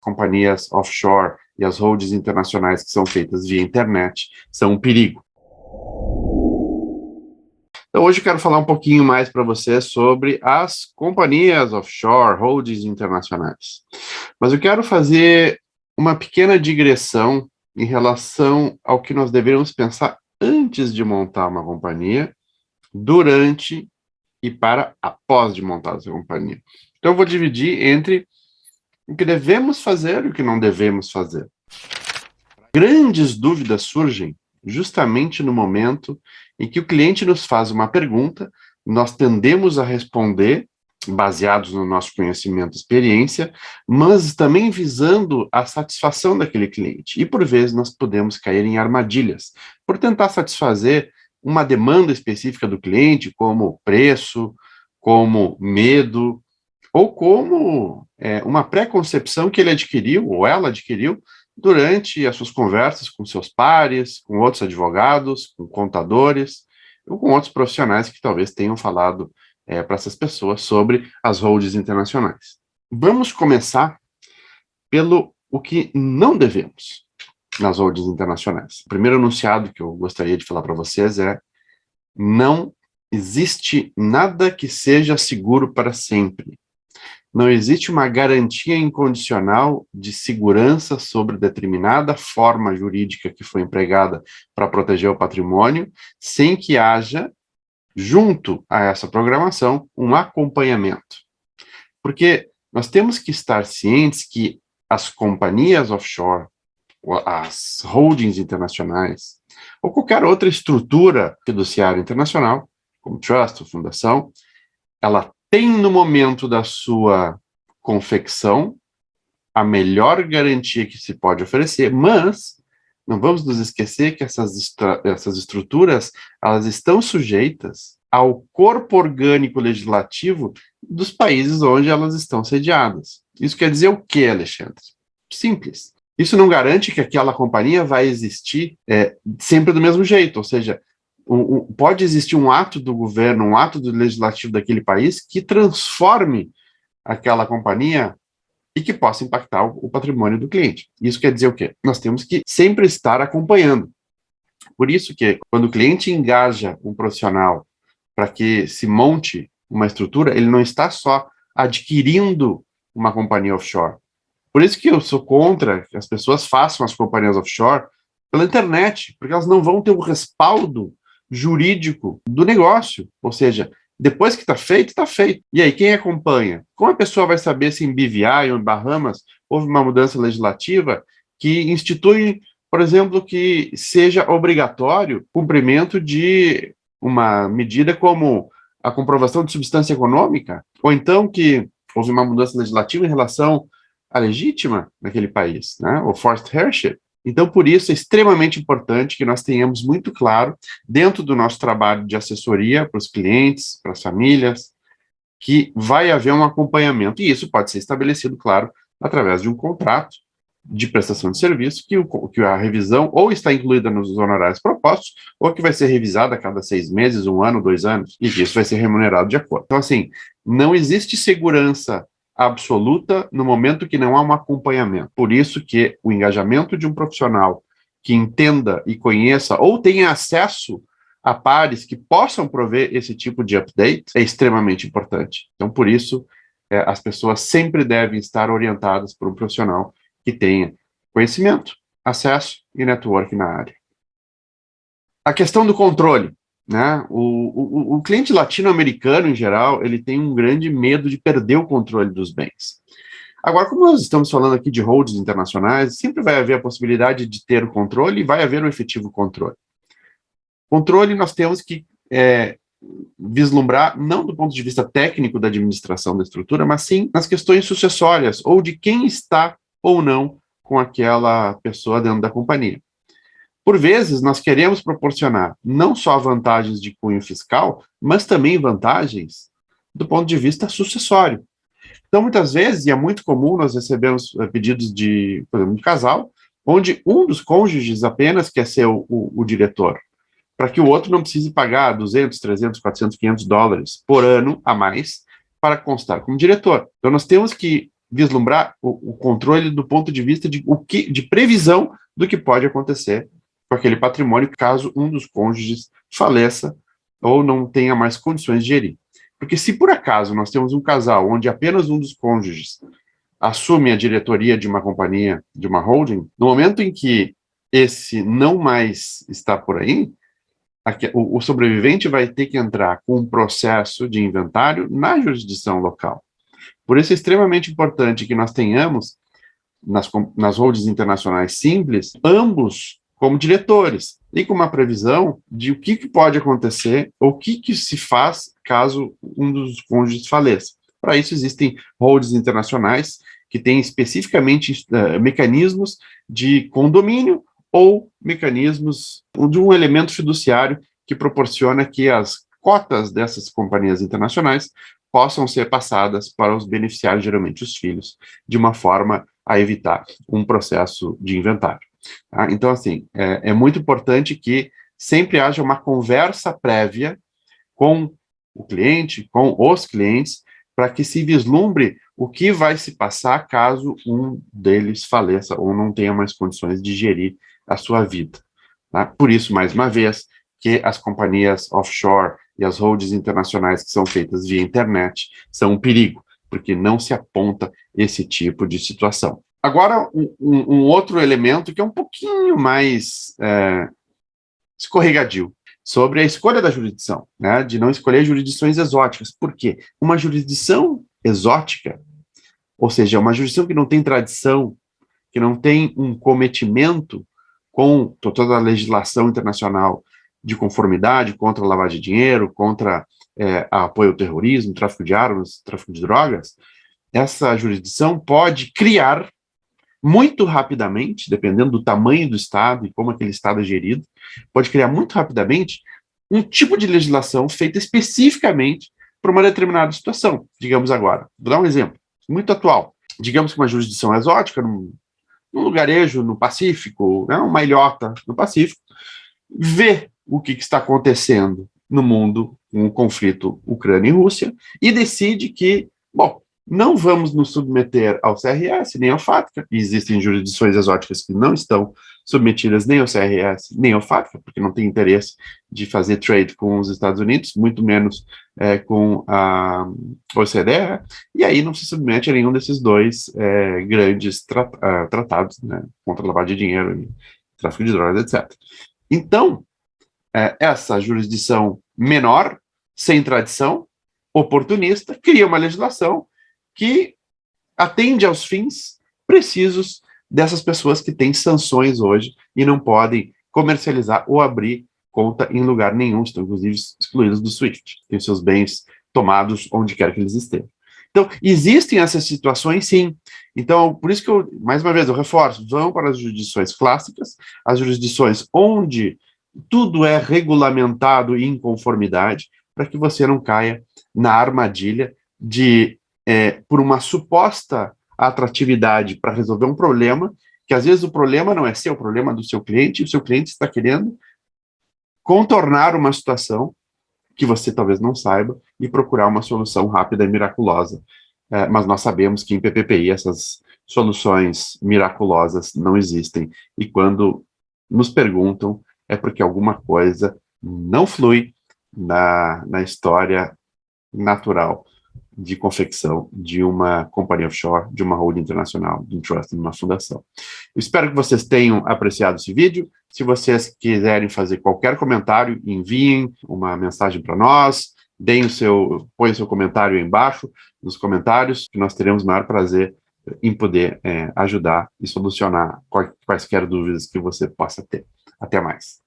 companhias offshore e as holdings internacionais que são feitas via internet são um perigo. Então, hoje eu quero falar um pouquinho mais para você sobre as companhias offshore, holdings internacionais. Mas eu quero fazer uma pequena digressão em relação ao que nós deveríamos pensar antes de montar uma companhia, durante e para após de montar essa companhia. Então, eu vou dividir entre o que devemos fazer e o que não devemos fazer. Grandes dúvidas surgem justamente no momento em que o cliente nos faz uma pergunta, nós tendemos a responder, baseados no nosso conhecimento e experiência, mas também visando a satisfação daquele cliente. E, por vezes, nós podemos cair em armadilhas, por tentar satisfazer uma demanda específica do cliente, como preço, como medo, ou como uma pré-concepção que ele adquiriu, ou ela adquiriu, durante as suas conversas com seus pares, com outros advogados, com contadores, ou com outros profissionais que talvez tenham falado para essas pessoas sobre as holdings internacionais. Vamos começar pelo o que não devemos nas holdings internacionais. O primeiro enunciado que eu gostaria de falar para vocês é: não existe nada que seja seguro para sempre. Não existe uma garantia incondicional de segurança sobre determinada forma jurídica que foi empregada para proteger o patrimônio, sem que haja, junto a essa programação, um acompanhamento. Porque nós temos que estar cientes que as companhias offshore, as holdings internacionais, ou qualquer outra estrutura fiduciária internacional, como trust ou fundação, ela tem no momento da sua confecção a melhor garantia que se pode oferecer, mas não vamos nos esquecer que essas estruturas, elas estão sujeitas ao corpo orgânico legislativo dos países onde elas estão sediadas. Isso quer dizer o quê, Alexandre? Simples. Isso não garante que aquela companhia vai existir sempre do mesmo jeito, ou seja, pode existir um ato do governo, um ato do legislativo daquele país que transforme aquela companhia e que possa impactar o patrimônio do cliente. Isso quer dizer o quê? Nós temos que sempre estar acompanhando. Por isso que, quando o cliente engaja um profissional para que se monte uma estrutura, ele não está só adquirindo uma companhia offshore. Por isso que eu sou contra que as pessoas façam as companhias offshore pela internet, porque elas não vão ter o respaldo jurídico do negócio, ou seja, depois que está feito, está feito. E aí, quem acompanha? Como a pessoa vai saber se em BVI ou em Bahamas houve uma mudança legislativa que institui, por exemplo, que seja obrigatório o cumprimento de uma medida como a comprovação de substância econômica, ou então que houve uma mudança legislativa em relação à legítima naquele país, né? O forced heirship. Então, por isso, é extremamente importante que nós tenhamos muito claro, dentro do nosso trabalho de assessoria para os clientes, para as famílias, que vai haver um acompanhamento. E isso pode ser estabelecido, claro, através de um contrato de prestação de serviço, que a revisão ou está incluída nos honorários propostos, ou que vai ser revisada a cada 6 meses, 1 ano, 2 anos, e que isso vai ser remunerado de acordo. Então, assim, não existe segurança absoluta no momento que não há um acompanhamento. Por isso que o engajamento de um profissional que entenda e conheça ou tenha acesso a pares que possam prover esse tipo de update é extremamente importante. Então, por isso, as pessoas sempre devem estar orientadas por um profissional que tenha conhecimento, acesso e network na área. A questão do controle. Né? O cliente latino-americano, em geral, ele tem um grande medo de perder o controle dos bens. Agora, como nós estamos falando aqui de holdings internacionais, sempre vai haver a possibilidade de ter o controle e vai haver um efetivo controle. Controle nós temos que vislumbrar, não do ponto de vista técnico da administração da estrutura, mas sim nas questões sucessórias, ou de quem está ou não com aquela pessoa dentro da companhia. Por vezes, nós queremos proporcionar não só vantagens de cunho fiscal, mas também vantagens do ponto de vista sucessório. Então, muitas vezes, e é muito comum, nós recebemos pedidos de, por exemplo, de casal, onde um dos cônjuges apenas quer ser o diretor, para que o outro não precise pagar 200, 300, 400, 500 dólares por ano a mais para constar como diretor. Então, nós temos que vislumbrar o controle do ponto de vista de previsão do que pode acontecer com aquele patrimônio caso um dos cônjuges faleça ou não tenha mais condições de gerir. Porque se por acaso nós temos um casal onde apenas um dos cônjuges assume a diretoria de uma companhia, de uma holding, no momento em que esse não mais está por aí, o sobrevivente vai ter que entrar com um processo de inventário na jurisdição local. Por isso é extremamente importante que nós tenhamos, nas holdings internacionais simples, ambos como diretores, e com uma previsão de o que pode acontecer, ou o que se faz caso um dos cônjuges faleça. Para isso existem holdings internacionais que têm especificamente mecanismos de condomínio ou mecanismos de um elemento fiduciário que proporciona que as cotas dessas companhias internacionais possam ser passadas para os beneficiários, geralmente os filhos, de uma forma a evitar um processo de inventário. Tá? Então, assim, é muito importante que sempre haja uma conversa prévia com o cliente, com os clientes, para que se vislumbre o que vai se passar caso um deles faleça ou não tenha mais condições de gerir a sua vida. Tá? Por isso, mais uma vez, que as companhias offshore e as holdings internacionais que são feitas via internet são um perigo, porque não se aponta esse tipo de situação. Agora, um outro elemento que é um pouquinho mais escorregadio, sobre a escolha da jurisdição, né, de não escolher jurisdições exóticas. Por quê? Uma jurisdição exótica, ou seja, uma jurisdição que não tem tradição, que não tem um cometimento com toda a legislação internacional de conformidade contra a lavagem de dinheiro, contra apoio ao terrorismo, tráfico de armas, tráfico de drogas, essa jurisdição pode criar muito rapidamente, dependendo do tamanho do Estado e como aquele Estado é gerido, pode criar muito rapidamente um tipo de legislação feita especificamente para uma determinada situação. Digamos agora, vou dar um exemplo muito atual. Digamos que uma jurisdição exótica, num lugarejo no Pacífico, né, uma ilhota no Pacífico, vê o que está acontecendo no mundo, um conflito Ucrânia e Rússia, e decide que, bom, não vamos nos submeter ao CRS, nem ao FATCA, e existem jurisdições exóticas que não estão submetidas nem ao CRS, nem ao FATCA, porque não tem interesse de fazer trade com os Estados Unidos, muito menos com a OCDE, e aí não se submete a nenhum desses dois grandes tratados, né, contra a lavagem de dinheiro e tráfico de drogas, etc. Então, essa jurisdição menor, sem tradição, oportunista, cria uma legislação que atende aos fins precisos dessas pessoas que têm sanções hoje e não podem comercializar ou abrir conta em lugar nenhum, estão inclusive excluídos do SWIFT, têm seus bens tomados onde quer que eles estejam. Então, existem essas situações, sim. Então, por isso que mais uma vez, eu reforço, vão para as jurisdições clássicas, as jurisdições onde tudo é regulamentado e em conformidade, para que você não caia na armadilha de, por uma suposta atratividade para resolver um problema, que às vezes o problema não é seu, o problema é do seu cliente, e o seu cliente está querendo contornar uma situação que você talvez não saiba e procurar uma solução rápida e miraculosa. Mas nós sabemos que em PPPI essas soluções miraculosas não existem, e quando nos perguntam é porque alguma coisa não flui na história natural de confecção de uma companhia offshore, de uma holding internacional, de um trust, de uma fundação. Eu espero que vocês tenham apreciado esse vídeo. Se vocês quiserem fazer qualquer comentário, enviem uma mensagem para nós, põe o seu comentário aí embaixo, nos comentários, que nós teremos o maior prazer em poder ajudar e solucionar quaisquer dúvidas que você possa ter. Até mais.